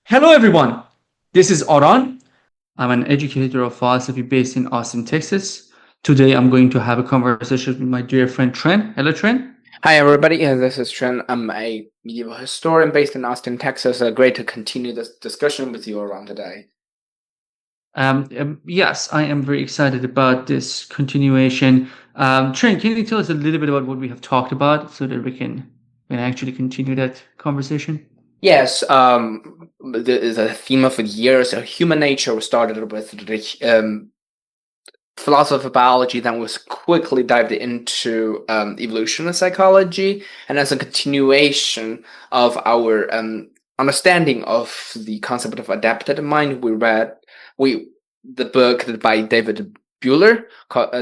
Hello, everyone. This is Aran. I'm an educator of philosophy based in Austin, Texas. Today, I'm going to have a conversation with my dear friend Trent. Hello, Trent. Hi, everybody. This is Chen. I'm a medieval historian based in Austin, Texas. Great to continue this discussion with you around today. Yes, I am very excited about this continuation. Trent, can you tell us a little bit about what we have talked about so that we can actually continue that conversation? Yes, the theme of the year is human nature. We started with the philosophy of biology, then was quickly dived into evolutionary psychology, and as a continuation of our understanding of the concept of adapted mind, we read we the book by David Bueller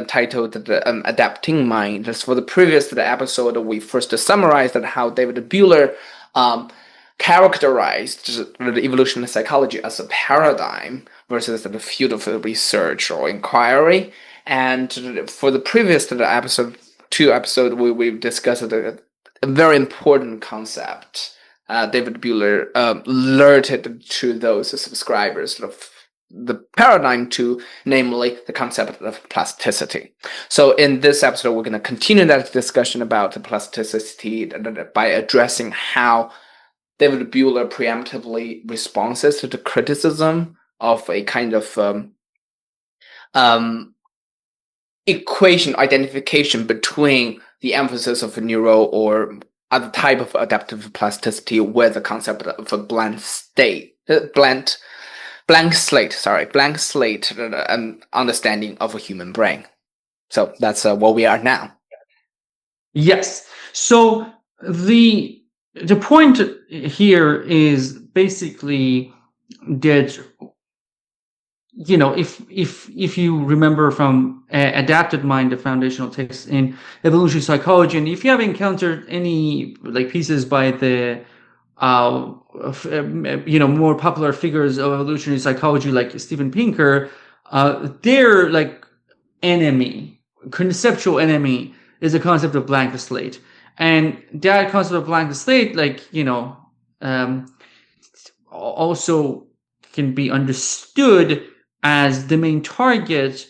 titled "The Adapting Mind." As for the previous episode, we first summarized how David Bueller characterized the evolutionary psychology as a paradigm versus the field of research or inquiry. And for the previous two episode, we've discussed a very important concept. David Bueller alerted to those subscribers of the paradigm to, namely the concept of plasticity. So in this episode, we're going to continue that discussion about the plasticity by addressing how David Bueller preemptively responses to the criticism of a kind of um, equation identification between the emphasis of a neuro or other type of adaptive plasticity with the concept of a blank slate understanding of a human brain. So that's where we are now. Yes. So the point here is basically that if you remember from Adapted Mind, the foundational text in evolutionary psychology, and if you have encountered any like pieces by the more popular figures of evolutionary psychology like Steven Pinker, their like enemy, conceptual enemy, is the concept of blank slate, and that concept of blank slate, also can be understood as the main target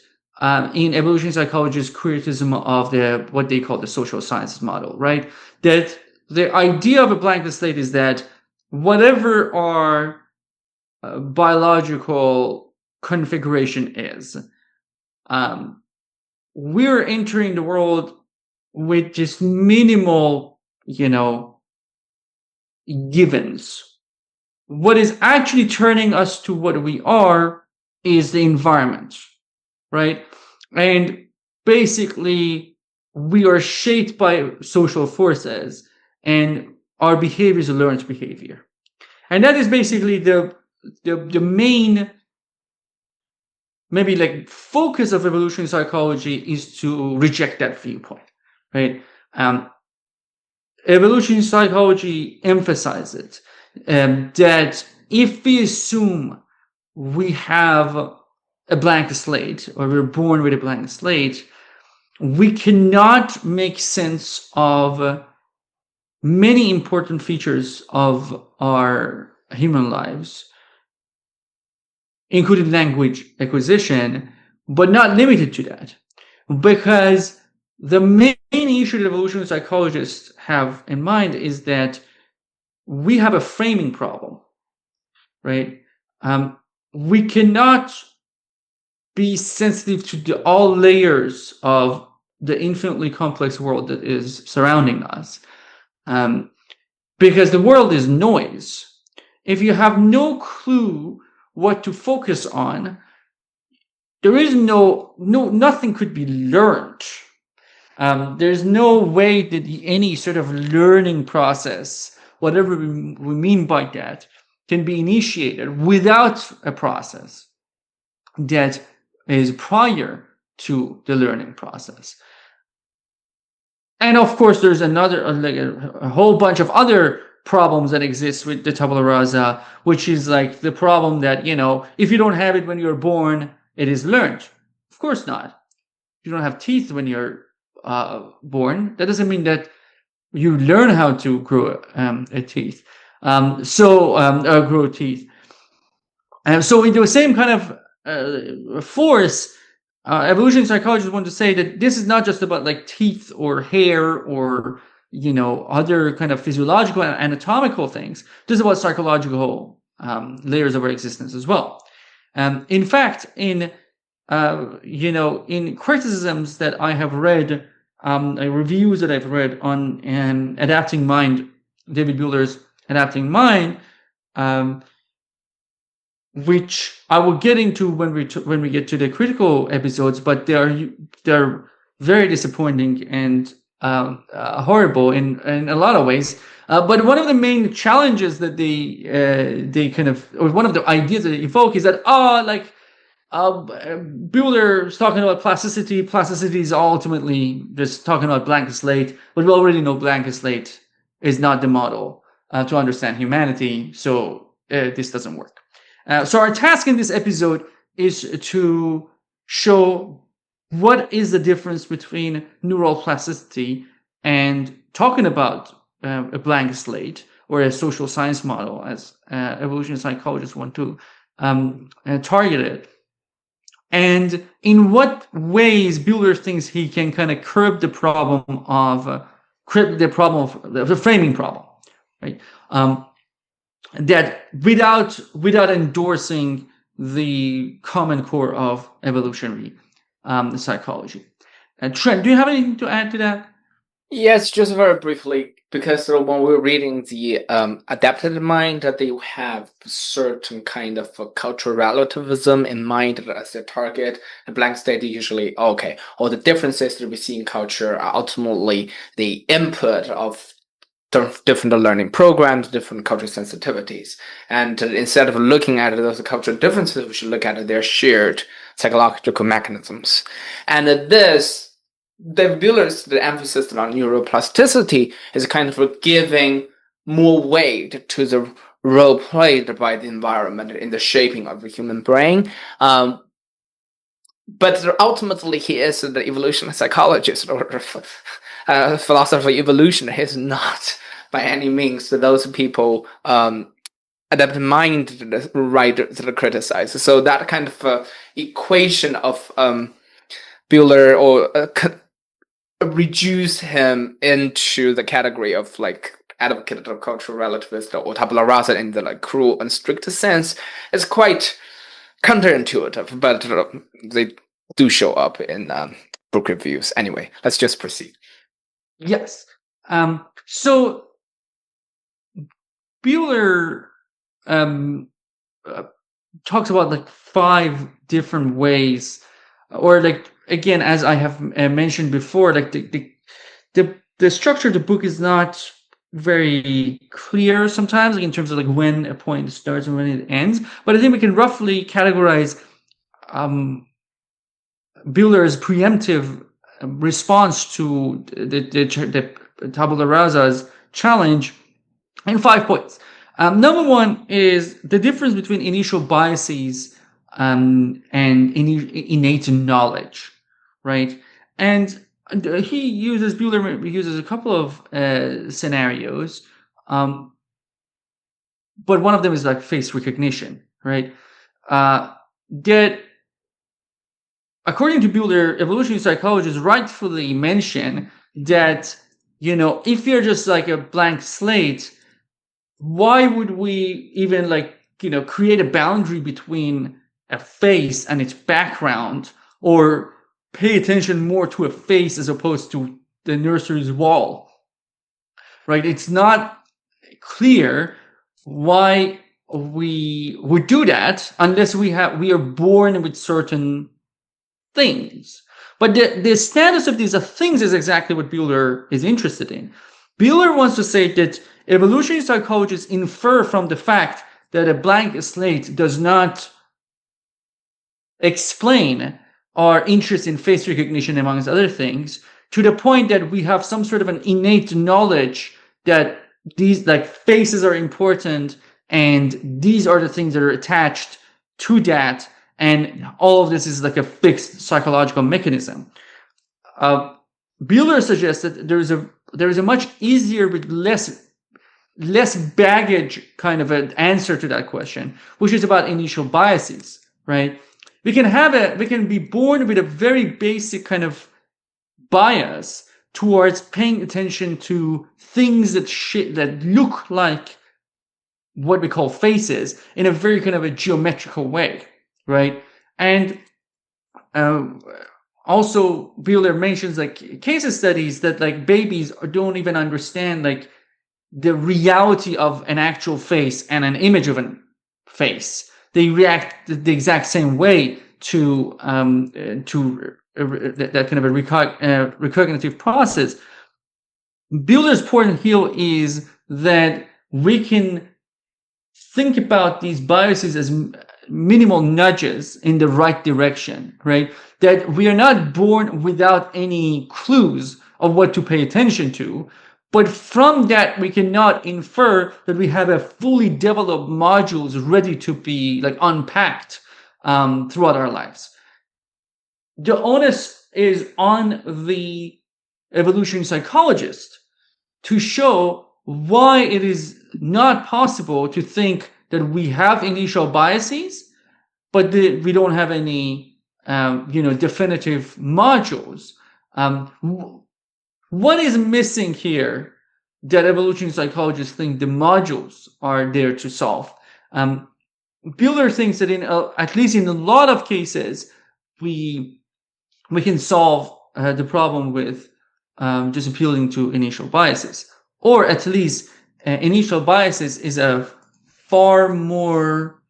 in evolutionary psychology's criticism of the what they call the social sciences model, right? That the idea of a blank slate is that whatever our biological configuration is, we're entering the world with just minimal, givens. What is actually turning us to what we are is the environment, right? And basically, we are shaped by social forces, and our behavior is a learned behavior. And that is basically the main, maybe like focus of evolutionary psychology, is to reject that viewpoint, right? Evolutionary psychology emphasizes that if we assume we have a blank slate, or we're born with a blank slate, we cannot make sense of many important features of our human lives, including language acquisition, but not limited to that. Because the main issue that evolutionary psychologists have in mind is that we have a framing problem, right? We cannot be sensitive to all layers of the infinitely complex world that is surrounding us, because the world is noise. If you have no clue what to focus on, there is nothing could be learned. There's no way that any sort of learning process, whatever we mean by that, can be initiated without a process that is prior to the learning process. And of course, there's a whole bunch of other problems that exist with the tabula rasa, which is like the problem that, if you don't have it when you're born, it is learned. Of course not. You don't have teeth when you're born. That doesn't mean that you learn how to grow a teeth. Grow teeth. And so in the same kind of force, evolutionary psychologists want to say that this is not just about like teeth or hair or other kind of physiological and anatomical things. This is about psychological layers of our existence as well. In fact, in criticisms that I have read, reviews that I've read on Adapting Mind, David Buehler's Adapting Mind, which I will get into when we get to the critical episodes, but they're very disappointing and horrible in a lot of ways. But one of the main challenges that they kind of, or one of the ideas that they evoke is that Buehler's talking about plasticity. Plasticity is ultimately just talking about blank slate, but we already know blank slate is not the model to understand humanity, so this doesn't work. So our task in this episode is to show what is the difference between neural plasticity and talking about a blank slate or a social science model, as evolutionary psychologists want to target it. And in what ways Buehler thinks he can kind of curb the problem of the framing problem, right? That without endorsing the common core of evolutionary psychology. Trent, do you have anything to add to that? Yes, just very briefly, because when we're reading the Adapted Mind, that they have certain kind of cultural relativism in mind as their target. The blank state usually, all the differences that we see in culture are ultimately the input of different learning programs, different cultural sensitivities. And instead of looking at those cultural differences, we should look at their shared psychological mechanisms. And David Buehler's the emphasis on neuroplasticity is kind of giving more weight to the role played by the environment in the shaping of the human brain. But ultimately, he is the evolutionary psychologist or philosopher of evolution. He's not by any means those people Adapted Mind writers that criticize. So that kind of equation of Buehler or reduce him into the category of like advocate of cultural relativist or tabula rasa in the like cruel and strict sense is quite counterintuitive, but they do show up in book reviews. Anyway, let's just proceed. Yes. So Buehler talks about like 5 different ways, or like, again, as I have mentioned before, like the structure of the book is not very clear sometimes, like in terms of like when a point starts and when it ends. But I think we can roughly categorize Buehler's preemptive response to the tabula rasa's challenge in 5 points. Number 1 is the difference between initial biases and innate knowledge, right? And Buehler uses a couple of scenarios, but one of them is like face recognition, right? That according to Buehler, evolutionary psychologists rightfully mention that if you're just like a blank slate, why would we even create a boundary between a face and its background, or pay attention more to a face as opposed to the nursery's wall, right? It's not clear why we would do that unless we are born with certain things. But the status of these things is exactly what Buehler is interested in. Buehler wants to say that evolutionary psychologists infer from the fact that a blank slate does not explain our interest in face recognition, amongst other things, to the point that we have some sort of an innate knowledge that these like faces are important and these are the things that are attached to that, and all of this is like a fixed psychological mechanism. Buehler suggests that there is a much easier with less less baggage kind of an answer to that question, which is about initial biases, right? We can be born with a very basic kind of bias towards paying attention to things that look like what we call faces in a very kind of a geometrical way, right? And also Buehler mentions like case studies that like babies don't even understand like the reality of an actual face and an image of a face. They react the exact same way to that kind of a recognitive process. Buehler's point here is that we can think about these biases as minimal nudges in the right direction, right? That we are not born without any clues of what to pay attention to, but from that we cannot infer that we have a fully developed modules ready to be like unpacked throughout our lives. The onus is on the evolutionary psychologist to show why it is not possible to think that we have initial biases, but we don't have any, definitive modules. What is missing here that evolutionary psychologists think the modules are there to solve? Buehler thinks that at least in a lot of cases, we can solve the problem with just appealing to initial biases, or at least initial biases is a far more,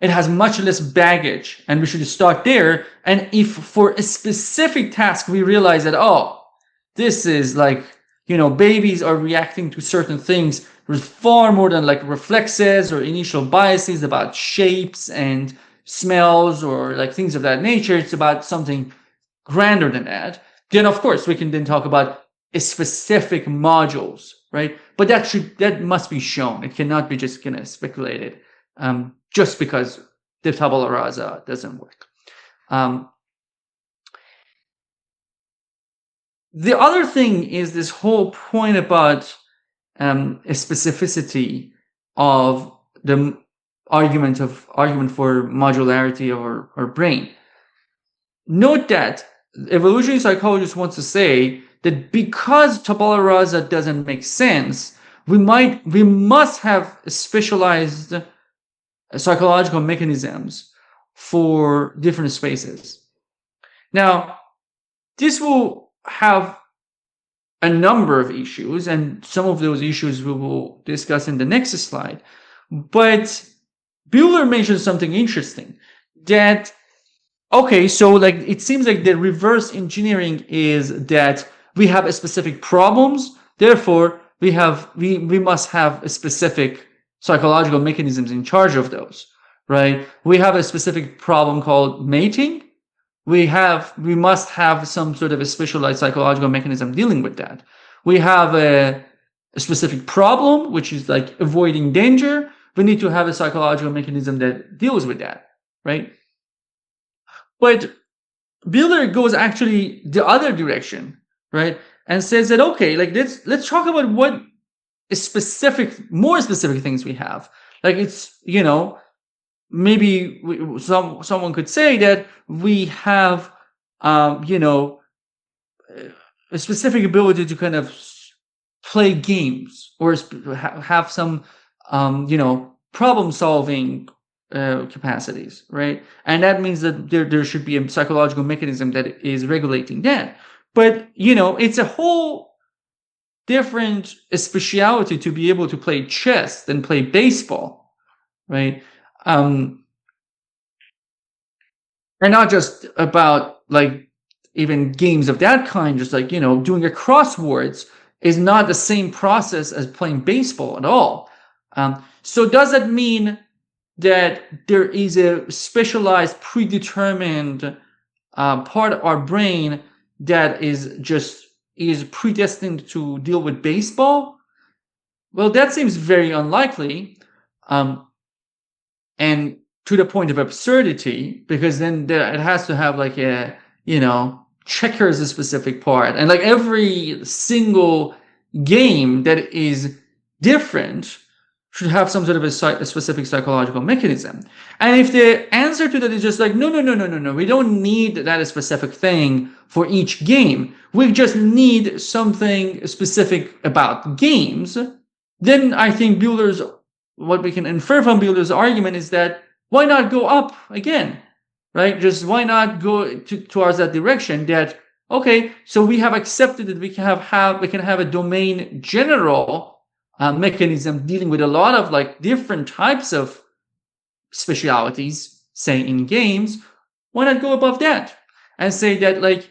it has much less baggage, and we should start there. And if for a specific task we realize that, oh, this is like, babies are reacting to certain things with far more than like reflexes or initial biases about shapes and smells or like things of that nature. It's about something grander than that. Then of course we can then talk about specific modules, right? But that must be shown. It cannot be just kind of speculated just because the tabula rasa doesn't work. The other thing is this whole point about a specificity of the argument for modularity of our brain. Note that evolutionary psychologists want to say that because tabula rasa doesn't make sense, we must have specialized psychological mechanisms for different spaces. Now, this will have a number of issues, and some of those issues we will discuss in the next slide. But Buehler mentioned something interesting, that okay, so like it seems like the reverse engineering is that we have a specific problems, therefore we must have a specific psychological mechanisms in charge of those, right? We have a specific problem called mating. We must have some sort of a specialized psychological mechanism dealing with that. We have a specific problem, which is like avoiding danger. We need to have a psychological mechanism that deals with that, right? But Buehler goes actually the other direction, right? And says that, okay, like let's talk about what more specific things we have. Like it's, maybe someone could say that we have, a specific ability to kind of play games or have some, problem solving capacities, right? And that means that there should be a psychological mechanism that is regulating that. But, it's a whole different speciality to be able to play chess than play baseball, right? And not just about like even games of that kind, just like, doing a crosswords is not the same process as playing baseball at all. So does that mean that there is a specialized, predetermined part of our brain that is predestined to deal with baseball? Well, that seems very unlikely. And to the point of absurdity, because then it has to have like a, checkers a specific part. And like every single game that is different should have some sort of a specific psychological mechanism. And if the answer to that is just like, no, we don't need that specific thing for each game, we just need something specific about games, then I think what we can infer from Buehler's argument is that why not go up again, right? Just why not go towards that direction that, okay, so we have accepted that we can have a domain general mechanism dealing with a lot of like different types of specialities, say in games. Why not go above that and say that like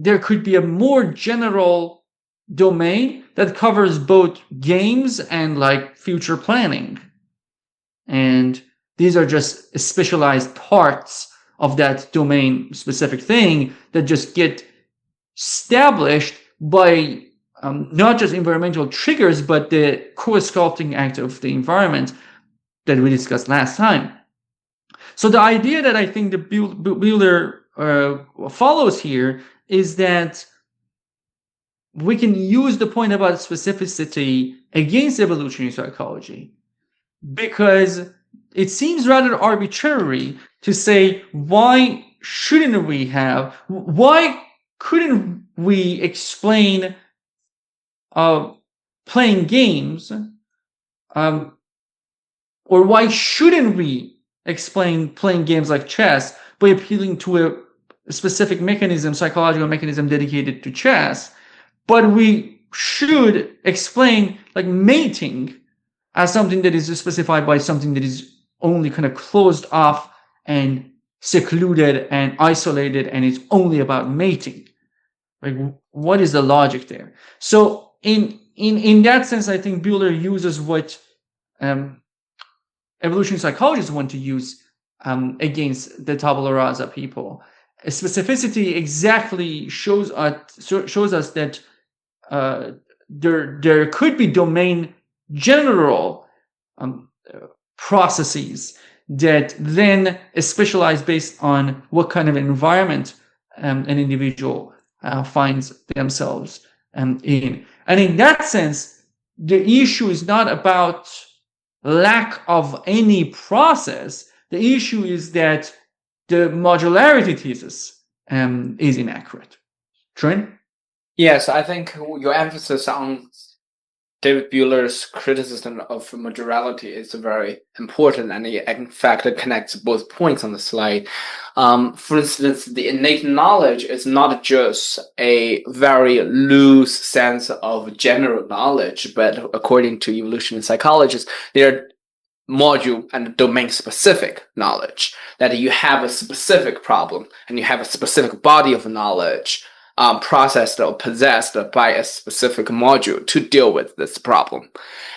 there could be a more general domain that covers both games and like future planning, and these are just specialized parts of that domain specific thing that just get established by not just environmental triggers, but the co-sculpting act of the environment that we discussed last time. So the idea that I think the Buehler follows here is that we can use the point about specificity against evolutionary psychology, because it seems rather arbitrary to say, why couldn't we explain playing games, or why shouldn't we explain playing games like chess by appealing to a specific mechanism, psychological mechanism dedicated to chess, but we should explain like mating as something that is specified by something that is only kind of closed off and secluded and isolated, and it's only about mating. Like, what is the logic there? So in that sense, I think Buehler uses what evolutionary psychologists want to use against the tabula rasa people. Specificity exactly shows us that there could be domain general processes that then specialize based on what kind of environment an individual finds themselves in. And in that sense, the issue is not about lack of any process. The issue is that the modularity thesis is inaccurate. Trent? Yes, I think your emphasis on David Buehler's criticism of modularity is very important, and in fact, it connects both points on the slide. For instance, the innate knowledge is not just a very loose sense of general knowledge, but according to evolutionary psychologists, they're module and domain specific knowledge, that you have a specific problem and you have a specific body of knowledge processed or possessed by a specific module to deal with this problem.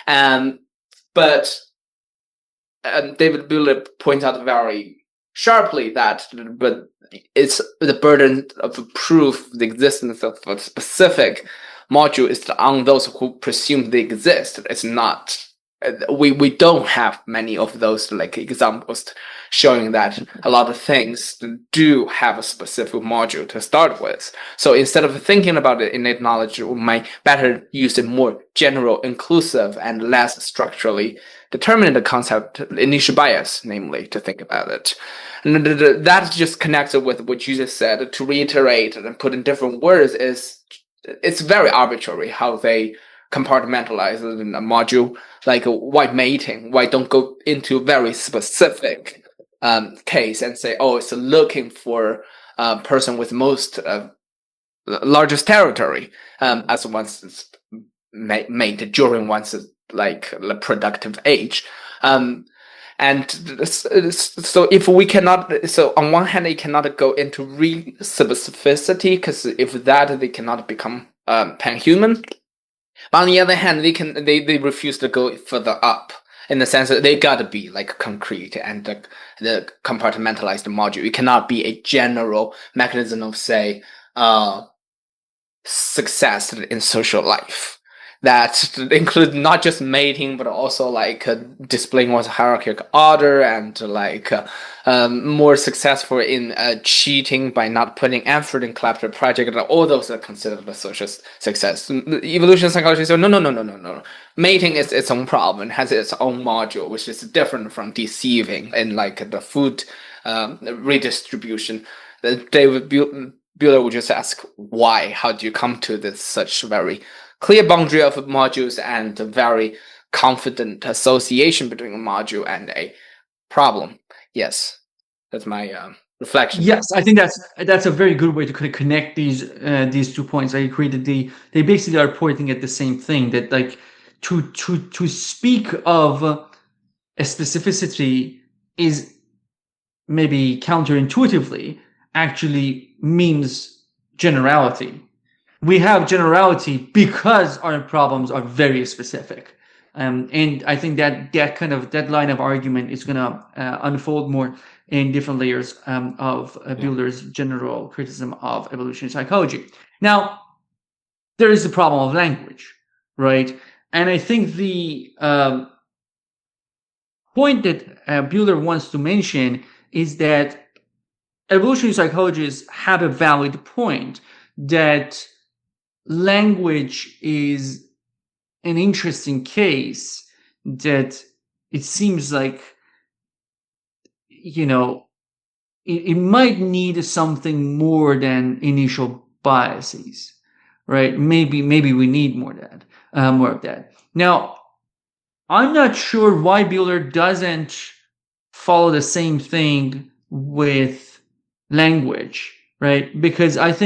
But David Buehler points out very sharply that but it's the burden of proof the existence of a specific module is on those who presume they exist. It's not. We don't have many of those like examples showing that a lot of things do have a specific module to start with. So instead of thinking about it innate knowledge, we might better use a more general, inclusive, and less structurally determined concept, initial bias, namely, to think about it. And that just connects with what you just said. To reiterate and put in different words, it's very arbitrary how they compartmentalize it in a module, like why mating, why don't go into very specific case and say, oh, it's looking for a person with most largest territory as one's mate during one's like productive age. And so if we cannot, so on one hand, it cannot go into real specificity, because if that, they cannot become pan-human. But on the other hand, they refuse to go further up, in the sense that they gotta be like concrete and the compartmentalized module. It cannot be a general mechanism of, say, success in social life. that include not just mating, but also displaying what's hierarchical order and more successful in cheating by not putting effort in collaborative project. All those are considered a social success. Evolution psychology says no. Mating is its own problem, has its own module, which is different from deceiving in the food redistribution. David Buehler would just ask why. How do you come to this such very clear boundary of modules and a very confident association between a module and a problem? Yes, that's my reflection. Yes, I think that's a very good way to kind of connect these 2 points. I agree that they basically are pointing at the same thing, that to speak of a specificity is maybe counterintuitively actually means generality. We have generality because our problems are very specific. And I think that line of argument is going to unfold more in different layers of Buehler's general criticism of evolutionary psychology. Now, there is the problem of language, right? And I think the point that Buehler wants to mention is that evolutionary psychologists have a valid point that language is an interesting case, that it seems like, it might need something more than initial biases, right? Maybe we need more of that. Now, I'm not sure why Buehler doesn't follow the same thing with language, right? Because I'm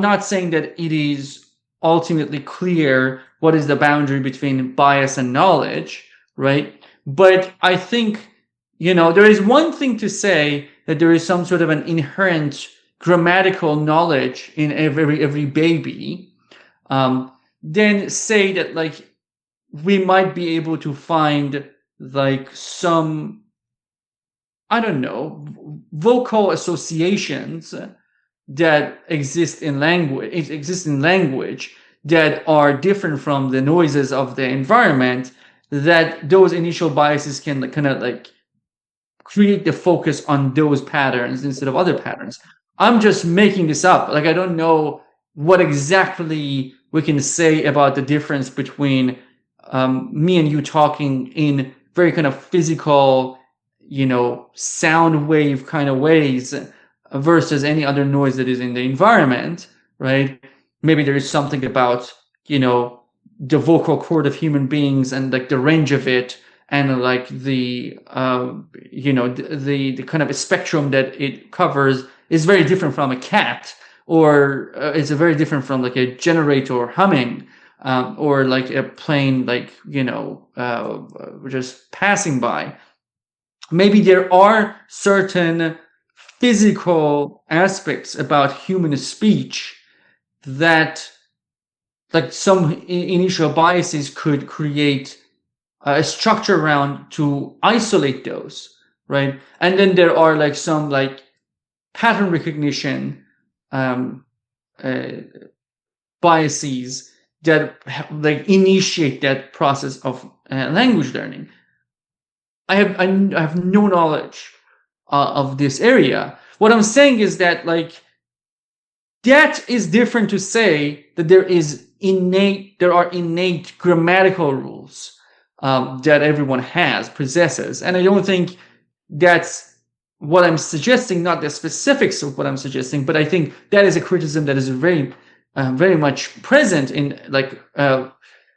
not saying that it is ultimately clear what is the boundary between bias and knowledge, right? But I think, there is one thing to say that there is some sort of an inherent grammatical knowledge in every baby. Then say that we might be able to find some, I don't know, vocal associations that exist in language that are different from the noises of the environment, that those initial biases can kind of create the focus on those patterns instead of other patterns. I'm just making this up. I don't know what exactly we can say about the difference between me and you talking in very kind of physical, sound wave kind of ways versus any other noise that is in the environment, right? Maybe there is something about, the vocal cord of human beings and the range of it, and the kind of a spectrum that it covers is very different from a cat, or it's very different from a generator humming, or a plane just passing by. Maybe there are certain physical aspects about human speech that some initial biases could create a structure around to isolate those, right? And then there are some pattern recognition biases that initiate that process of language learning. I have no knowledge of this area. What I'm saying is that that is different to say that there are innate grammatical rules that everyone possesses, and I don't think that's what I'm suggesting. Not the specifics of what I'm suggesting, but I think that is a criticism that is very, very much present in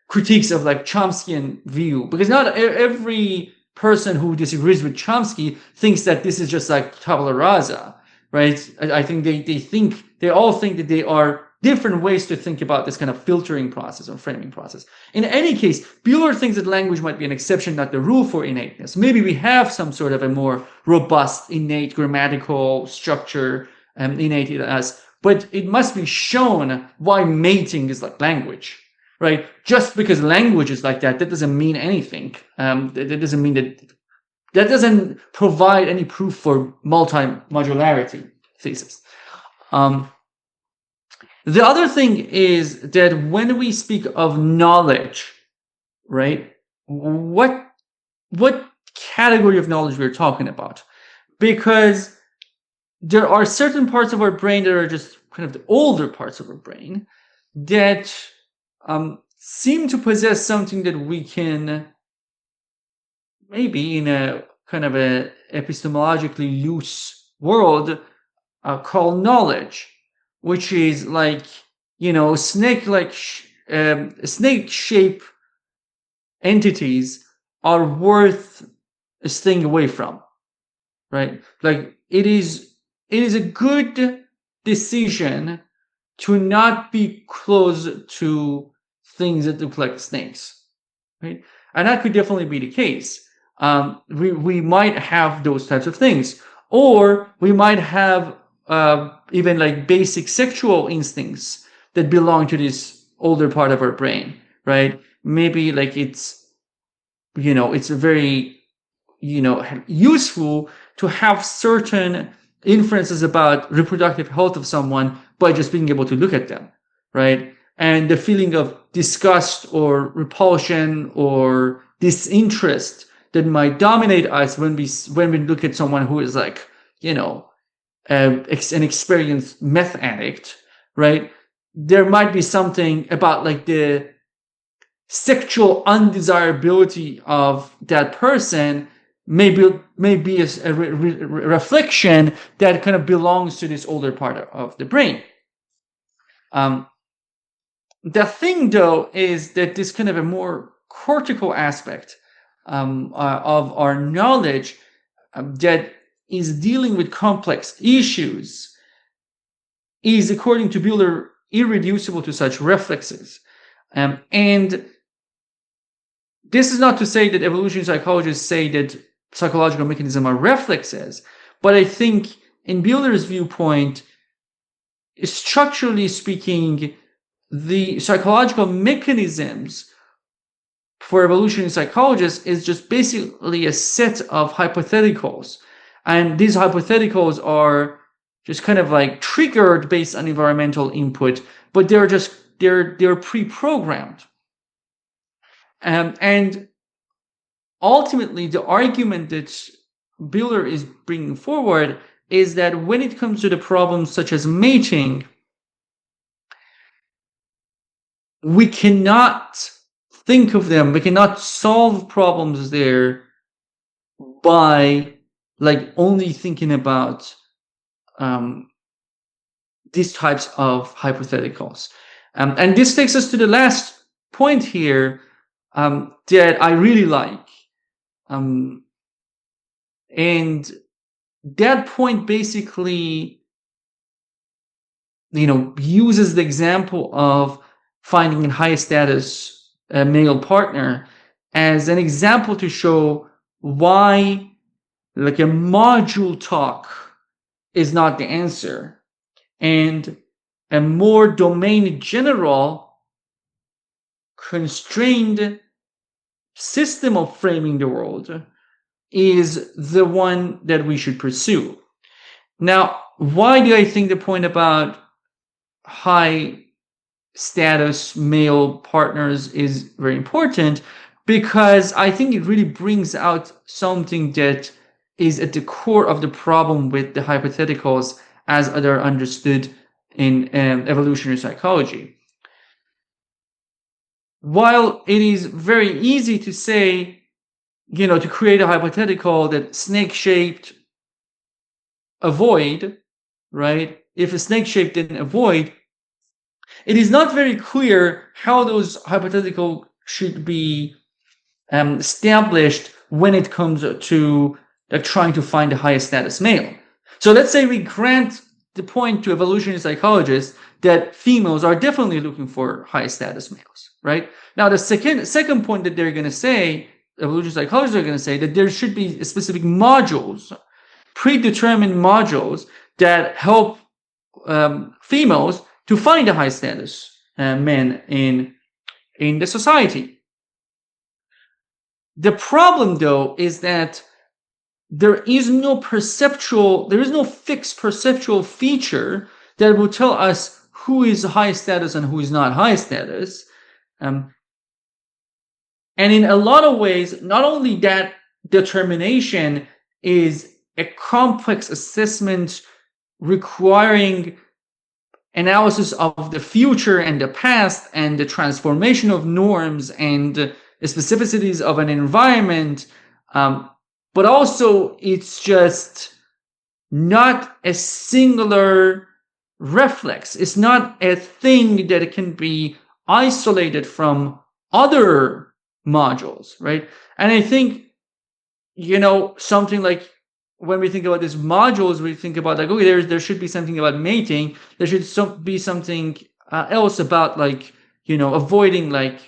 critiques of Chomskyan view, because not every person who disagrees with Chomsky thinks that this is just tabula rasa, right? I think they all think that there are different ways to think about this kind of filtering process or framing process. In any case, Buehler thinks that language might be an exception, not the rule for innateness. Maybe we have some sort of a more robust, innate grammatical structure innate in us, but it must be shown why mating is like language. Right? Just because language is like that doesn't mean anything. That doesn't mean that doesn't provide any proof for multi-modularity thesis. The other thing is that when we speak of knowledge, right, what category of knowledge we're talking about? Because there are certain parts of our brain that are just kind of the older parts of our brain that seem to possess something that we can maybe in a kind of a epistemologically loose world call knowledge, which is like, snake shape entities are worth staying away from, right? Like it is a good decision to not be close to things that look like snakes, right? And that could definitely be the case. We might have those types of things, or we might have even like basic sexual instincts that belong to this older part of our brain, right? Maybe like it's a very useful to have certain inferences about reproductive health of someone by just being able to look at them, right? And the feeling of disgust or repulsion or disinterest that might dominate us when we look at someone who is like, an experienced meth addict, right? There might be something about like the sexual undesirability of that person maybe a reflection that kind of belongs to this older part of the brain. The thing, though, is that this kind of a more cortical aspect of our knowledge that is dealing with complex issues is, according to Buehler, irreducible to such reflexes. And this is not to say that evolutionary psychologists say that psychological mechanisms are reflexes, but I think in Buehler's viewpoint, structurally speaking, the psychological mechanisms for evolutionary psychologists is just basically a set of hypotheticals. And these hypotheticals are just kind of like triggered based on environmental input, but they're pre-programmed. And ultimately, the argument that Buehler is bringing forward is that when it comes to the problems such as mating, we cannot think of them, we cannot solve problems there by like only thinking about these types of hypotheticals. And this takes us to the last point here that I really like. And that point basically, uses the example of finding a high status male partner as an example to show why like a module talk is not the answer, and a more domain general constrained system of framing the world is the one that we should pursue. Now, why do I think the point about high status male partners is very important? Because I think it really brings out something that is at the core of the problem with the hypotheticals as they're understood in evolutionary psychology. While it is very easy to say, to create a hypothetical that snake-shaped avoid, right? If a snake-shaped didn't avoid, it is not very clear how those hypothetical should be established when it comes to trying to find the highest status male. So let's say we grant the point to evolutionary psychologists that females are definitely looking for high status males, right? Now, the second point that they're going to say, evolutionary psychologists are going to say that there should be specific modules, predetermined modules that help females to find a high status men in the society. The problem, though, is that there is no fixed perceptual feature that will tell us who is high status and who is not high status. And in a lot of ways, not only that determination is a complex assessment requiring analysis of the future and the past and the transformation of norms and the specificities of an environment, but also it's just not a singular reflex. It's not a thing that can be isolated from other modules, right? And I think, something like when we think about these modules, we think about like, okay, there should be something about mating. There should be something else about like, avoiding like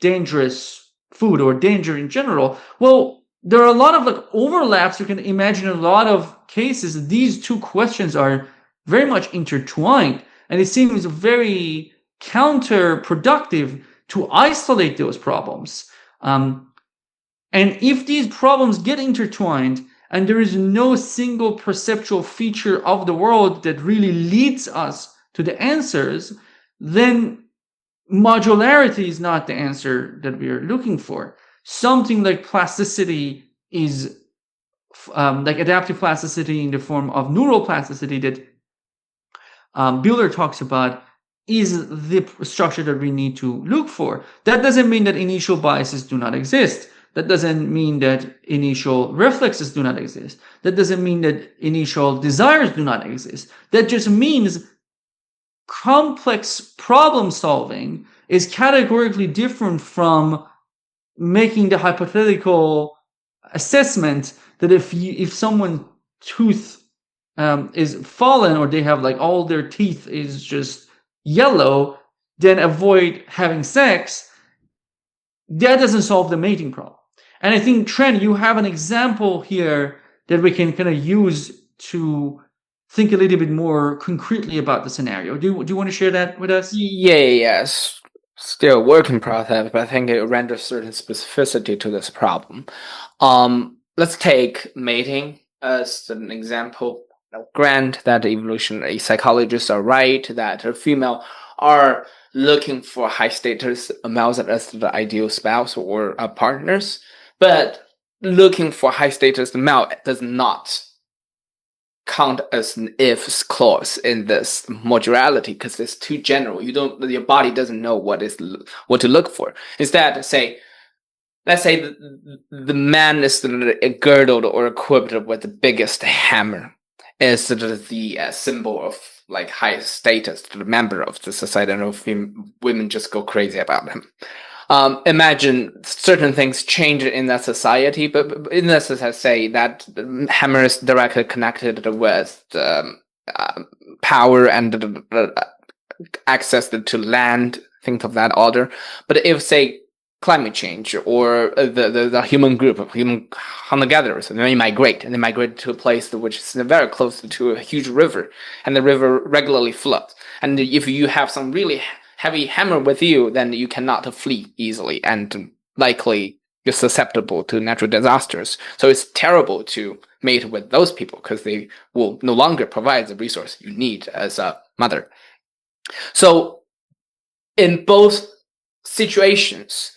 dangerous food or danger in general. Well, there are a lot of like overlaps. You can imagine in a lot of cases, these two questions are very much intertwined, and it seems very counterproductive to isolate those problems. And if these problems get intertwined and there is no single perceptual feature of the world that really leads us to the answers, then modularity is not the answer that we are looking for. Something like plasticity is like adaptive plasticity in the form of neural plasticity that Buehler talks about is the structure that we need to look for. That doesn't mean that initial biases do not exist. That doesn't mean that initial reflexes do not exist. That doesn't mean that initial desires do not exist. That just means complex problem solving is categorically different from making the hypothetical assessment that if someone's tooth is fallen or they have like all their teeth is just yellow, then avoid having sex. That doesn't solve the mating problem. And I think, Trent, you have an example here that we can kind of use to think a little bit more concretely about the scenario. Do you want to share that with us? Yes. Still a work in process, but I think it renders certain specificity to this problem. Let's take mating as an example. Grant that evolutionary psychologists are right that a female are looking for high status males as the ideal spouse or partners, but looking for high status male does not count as an if clause in this modularity because it's too general. Your body doesn't know what to look for. Instead, let's say the man is girdled or equipped with the biggest hammer, is the symbol of like high status, the member of the society. I don't know if women just go crazy about him. Imagine certain things change in that society, but in this, as I say, that the hammer is directly connected with power and access to land, things of that order. But if, say, climate change or the human group of human hunter-gatherers, and they migrate to a place which is very close to a huge river, and the river regularly floods. And if you have some really heavy hammer with you, then you cannot flee easily, and likely you're susceptible to natural disasters. So it's terrible to mate with those people because they will no longer provide the resource you need as a mother. So in both situations,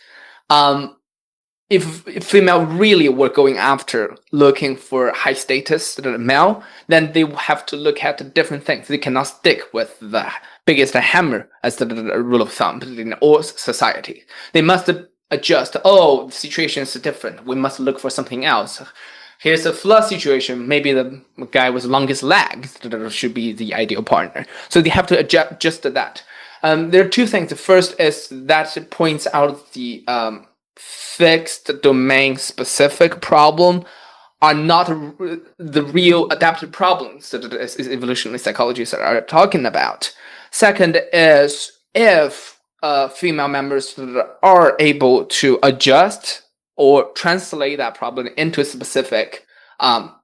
if female really were going after looking for high status male, then they have to look at different things. They cannot stick with the biggest hammer as the rule of thumb in all society. They must adjust. The situation is different. We must look for something else. Here's a flood situation. Maybe the guy with the longest legs should be the ideal partner. So they have to adjust to that. There are two things. The first is that it points out the fixed domain specific problem are not the real adaptive problems that evolutionary psychologists are talking about. Second is if female members are able to adjust or translate that problem into specific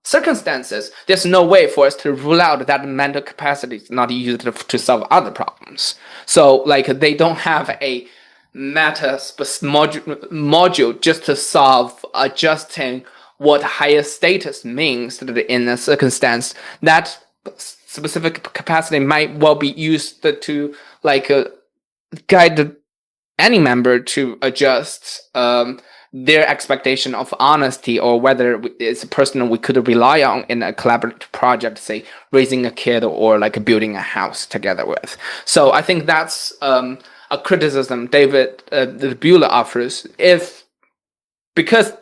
circumstances, there's no way for us to rule out that mental capacity is not used to solve other problems. So, like, they don't have a meta module just to solve adjusting what higher status means in a circumstance that specific capacity might well be used to guide any member to adjust their expectation of honesty, or whether it's a person we could rely on in a collaborative project, say raising a kid or like building a house together with. So I think that's a criticism David Buehler offers. Because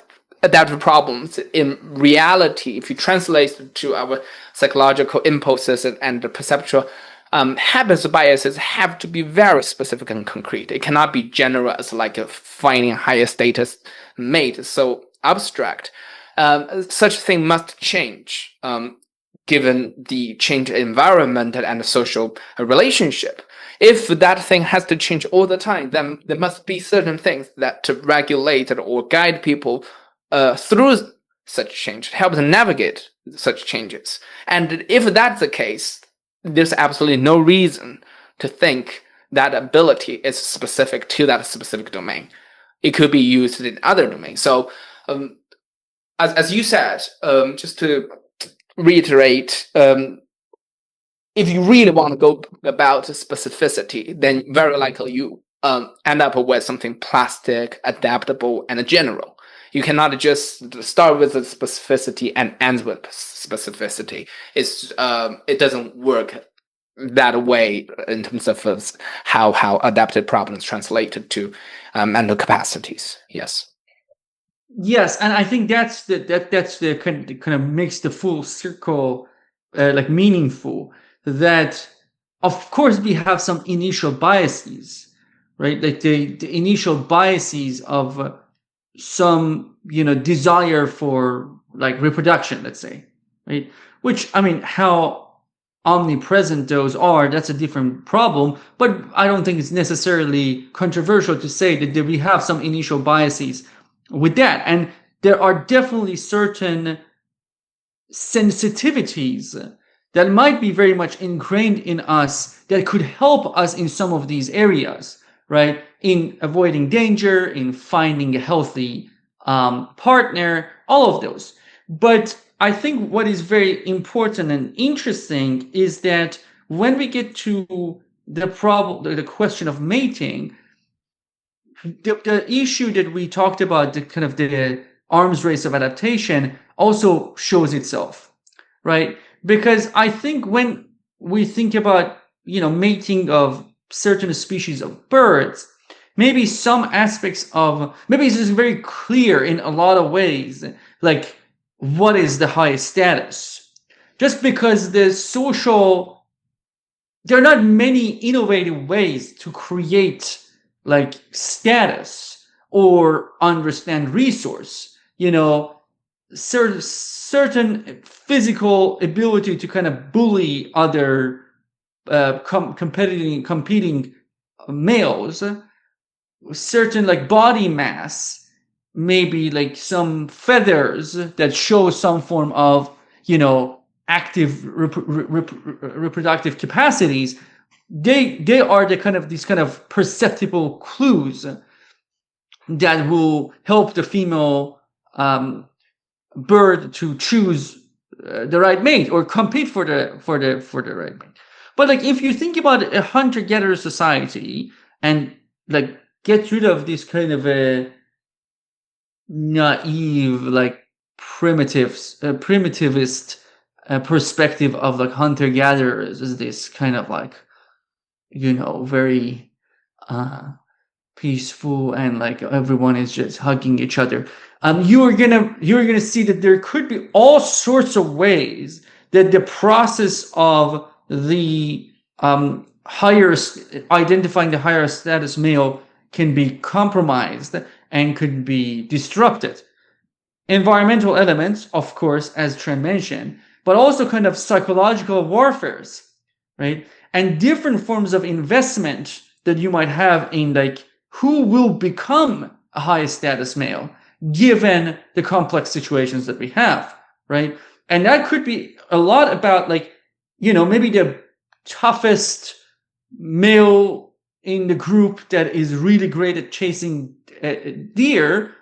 adaptive problems in reality, if you translate it to our psychological impulses and the perceptual habits biases, have to be very specific and concrete. It cannot be generous, like finding higher status mate, so abstract. Such a thing must change, given the changed environment and the social relationship. If that thing has to change all the time, then there must be certain things that to regulate or guide people through such change, help them navigate such changes. And if that's the case, there's absolutely no reason to think that ability is specific to that specific domain. It could be used in other domains. So, as you said, just to reiterate, if you really want to go about specificity, then very likely you end up with something plastic, adaptable, and general. You cannot just start with the specificity and end with specificity. It doesn't work that way in terms of how adaptive problems translated to mental capacities. Yes. Yes, and I think that's the kind of makes the full circle like meaningful. That of course we have some initial biases, right? Like the initial biases of some desire for like reproduction, let's say, right? Which, I mean, how omnipresent those are, that's a different problem, but I don't think it's necessarily controversial to say that we have some initial biases with that. And there are definitely certain sensitivities that might be very much ingrained in us that could help us in some of these areas, right? In avoiding danger, in finding a healthy partner, all of those. But I think what is very important and interesting is that when we get to the problem, the question of mating, the issue that we talked about, the kind of the arms race of adaptation, also shows itself, right? Because I think when we think about, mating of certain species of birds, maybe some aspects of, maybe it's just very clear in a lot of ways, like what is the highest status? Just because there are not many innovative ways to create like status or understand resource, certain physical ability to kind of bully other competing males, certain like body mass, maybe like some feathers that show some form of active reproductive capacities. They are the kind of these kind of perceptible clues that will help the female bird to choose the right mate or compete for the right mate. But like if you think about a hunter-gatherer society and like get rid of this kind of a naive, like primitivist perspective of like hunter-gatherers is this kind of like very peaceful and like everyone is just hugging each other. You're gonna see that there could be all sorts of ways that the process of the identifying the higher status male can be compromised and could be disrupted. Environmental elements, of course, as Trent mentioned, but also kind of psychological warfares, right? And different forms of investment that you might have in like who will become a high status male given the complex situations that we have, right? And that could be a lot about like, maybe the toughest male in the group that is really great at chasing deer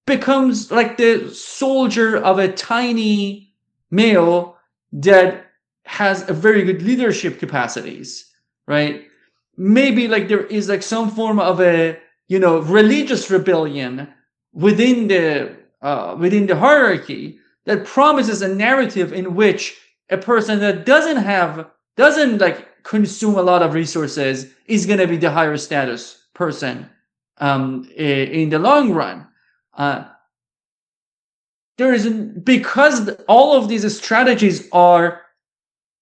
becomes like the soldier of a tiny male that has a very good leadership capacities, right? Maybe like there is like some form of a, religious rebellion within the hierarchy that promises a narrative in which a person that doesn't like consume a lot of resources is going to be the higher status person in the long run. Because all of these strategies are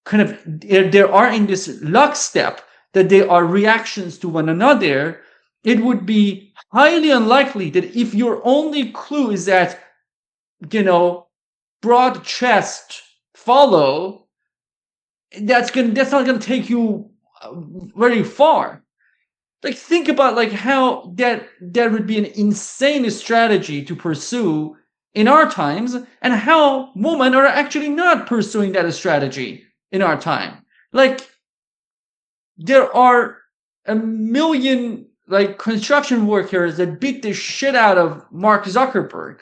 there are in this lockstep, that they are reactions to one another, it would be highly unlikely that if your only clue is that, broad chest, follow, that's not going to take you very far. Like, think about like how that would be an insane strategy to pursue in our times, and how women are actually not pursuing that strategy in our time. Like, there are a million like construction workers that beat the shit out of Mark Zuckerberg.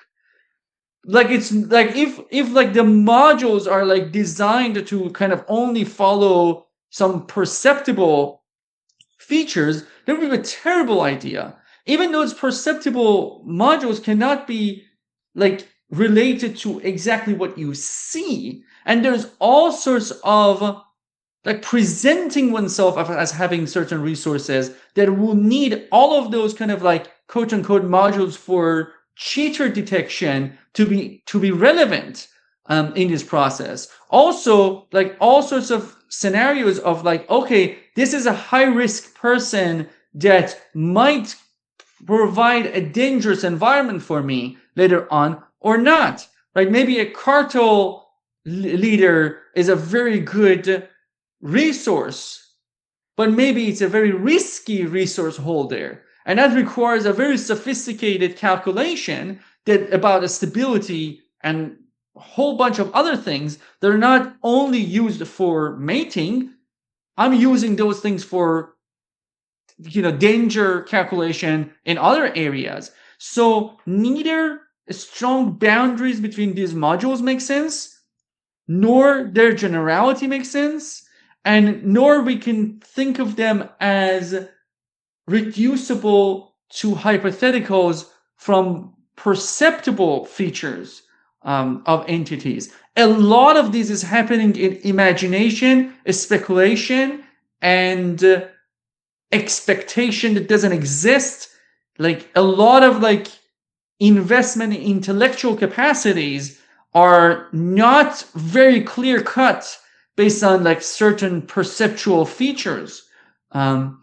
Like, it's like if like the modules are like designed to kind of only follow some perceptible features, that would be a terrible idea. Even those perceptible modules cannot be like related to exactly what you see. And there's all sorts of like presenting oneself as having certain resources that will need all of those kind of like quote unquote modules for cheater detection to be relevant in this process. Also, like all sorts of scenarios of like, okay, this is a high risk person that might provide a dangerous environment for me later on or not. Right? Maybe a cartel leader is a very good resource, but maybe it's a very risky resource holder. And that requires a very sophisticated calculation about the stability and a whole bunch of other things that are not only used for mating. I'm using those things for, danger calculation in other areas. So neither strong boundaries between these modules make sense, nor their generality makes sense, and nor we can think of them as reducible to hypotheticals from perceptible features of entities. A lot of this is happening in imagination, speculation, and expectation that doesn't exist. Like, a lot of like investment in intellectual capacities are not very clear cut based on like certain perceptual features, and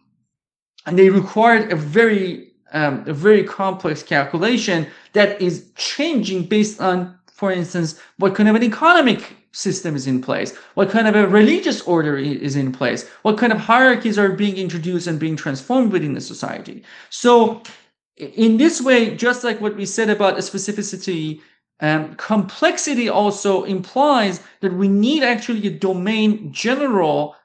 they required a very complex calculation that is changing based on, for instance, what kind of an economic system is in place, what kind of a religious order is in place, what kind of hierarchies are being introduced and being transformed within the society. So in this way, just like what we said about a specificity, complexity also implies that we need actually a domain general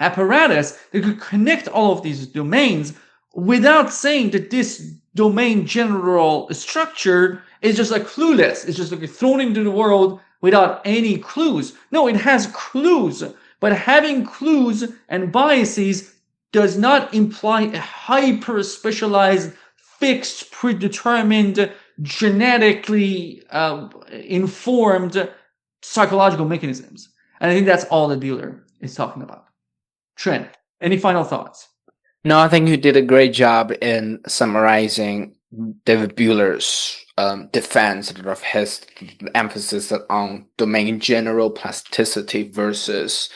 apparatus that could connect all of these domains without saying that this domain general structure is just like clueless. It's just like thrown into the world without any clues. No, it has clues, but having clues and biases does not imply a hyper specialized, fixed, predetermined, genetically informed psychological mechanisms. And I think that's all the dealer is talking about. Trent, any final thoughts? No, I think you did a great job in summarizing David Buehler's defense of his emphasis on domain general plasticity versus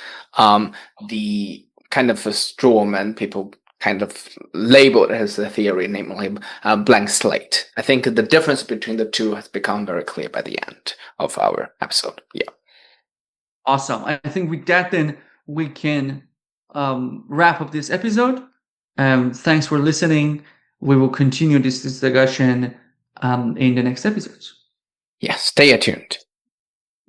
the kind of a straw man people kind of labeled as a theory, namely blank slate. I think the difference between the two has become very clear by the end of our episode. Yeah. Awesome. I think with that, then we can wrap up this episode. Thanks for listening. We will continue this discussion in the next episodes. Yes, stay attuned.